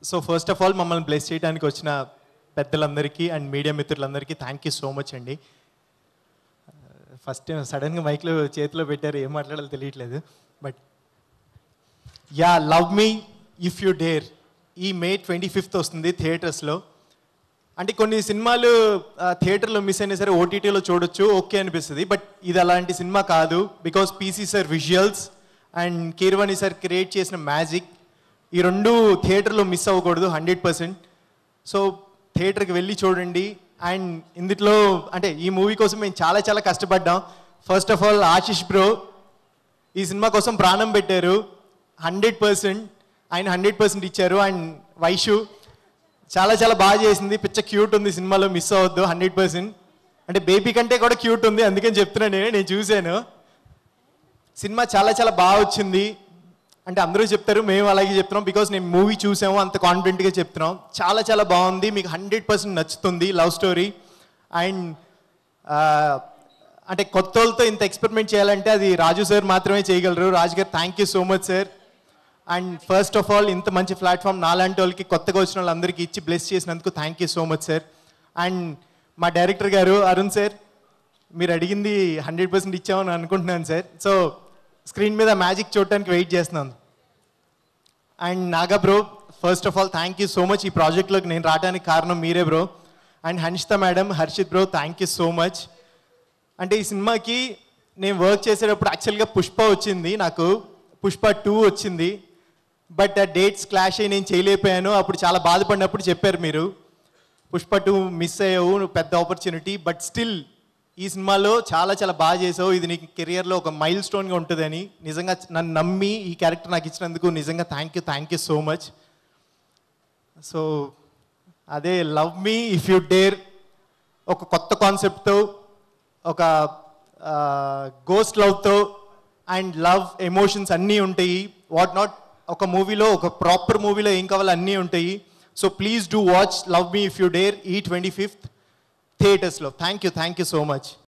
So first of all మమ్మల్ని bless చేయడానికి వచ్చిన పెద్దలందరికీ అండ్ మీడియా మిత్రులందరికీ థ్యాంక్ యూ సో మచ్ అండి. ఫస్ట్ టైం సడన్గా మైక్లో చేతిలో పెట్టారు, ఏం మాట్లాడాలో తెలియట్లేదు. But yeah, love me if you dare ఈ May 25th వస్తుంది థియేటర్స్లో. అంటే కొన్ని సినిమాలు థియేటర్లో మిస్ అయినా సరే ఓటీటీలో చూడొచ్చు, ఓకే అనిపిస్తుంది. బట్ ఇది అలాంటి సినిమా కాదు. Because PC sir visuals and Keeravani sir create చేసిన మ్యాజిక్, ఈ రెండు థియేటర్లో మిస్ అవ్వకూడదు 100%. సో థియేటర్కి వెళ్ళి చూడండి. అండ్ ఇందులో అంటే ఈ మూవీ కోసం మేము చాలా చాలా కష్టపడ్డాం. First of all Ashish bro ఈ సినిమా కోసం ప్రాణం పెట్టారు. 100% ఆయన 100% ఇచ్చారు. అండ్ వైషు చాలా చాలా బాగా చేసింది, పిచ్చ క్యూట్ ఉంది సినిమాలో, మిస్ అవ్వద్దు 100%. అంటే బేబీ కంటే కూడా క్యూట్ ఉంది, అందుకని చెప్తున్నాను. నేను చూశాను సినిమా, చాలా చాలా బాగా వచ్చింది. అంటే అందరూ చెప్తారు, మేము అలాగే చెప్తున్నాం. బికాస్ నేను మూవీ చూసాము, అంత కాన్ఫిడెంట్గా చెప్తున్నాం. చాలా చాలా బాగుంది, మీకు 100% నచ్చుతుంది. లవ్ స్టోరీ అండ్ అంటే కొత్త వాళ్ళతో ఇంత ఎక్స్పెరిమెంట్ చేయాలంటే అది రాజు సార్ మాత్రమే చేయగలరు. రాజు గారు thank you so much sir. And first of all ఇంత మంచి ప్లాట్ఫామ్ నాలాంటి వాళ్ళకి, కొత్తగా వచ్చిన వాళ్ళందరికీ ఇచ్చి బ్లెస్ చేసినందుకు thank you so much sir. And మా డైరెక్టర్ గారు అరుణ్ సార్, మీరు అడిగింది 100% ఇచ్చామని అనుకుంటున్నాను సార్. సో స్క్రీన్ మీద మ్యాజిక్ చూడటానికి వెయిట్ చేస్తున్నాను. And Naga bro, first of all thank you so much. ఈ ప్రాజెక్ట్లోకి నేను రావడానికి కారణం మీరే bro. And Hanshita madam, Harshit bro, thank you so much. అంటే ఈ సినిమాకి నేను వర్క్ చేసేటప్పుడు యాక్చువల్గా పుష్ప వచ్చింది, నాకు పుష్ప 2 వచ్చింది. బట్ ఆ డేట్స్ క్లాష్ అయ్యి నేను చేయలేకపోయాను. అప్పుడు చాలా బాధపడినప్పుడు చెప్పారు మీరు, పుష్ప 2 మిస్ అయ్యావు, నువ్వు పెద్ద ఆపర్చునిటీ. బట్ స్టిల్ ఈ సినిమాలో చాలా చాలా బాగా చేసావు. ఇది నీకు కెరియర్లో ఒక మైల్ స్టోన్గా ఉంటుందని నిజంగా నన్ను నమ్మి ఈ క్యారెక్టర్ నాకు ఇచ్చినందుకు నిజంగా thank you so much. So అదే love me if you dare ఒక కొత్త కాన్సెప్ట్తో, ఒక గోస్ట్ లవ్తో అండ్ లవ్ ఎమోషన్స్ అన్నీ ఉంటాయి. వాట్ నాట్, ఒక మూవీలో, ఒక ప్రాపర్ మూవీలో ఏం కావాలో అన్నీ ఉంటాయి. So please do watch love me if you dare ఈ 25th థియేటర్స్లో. Thank you so much.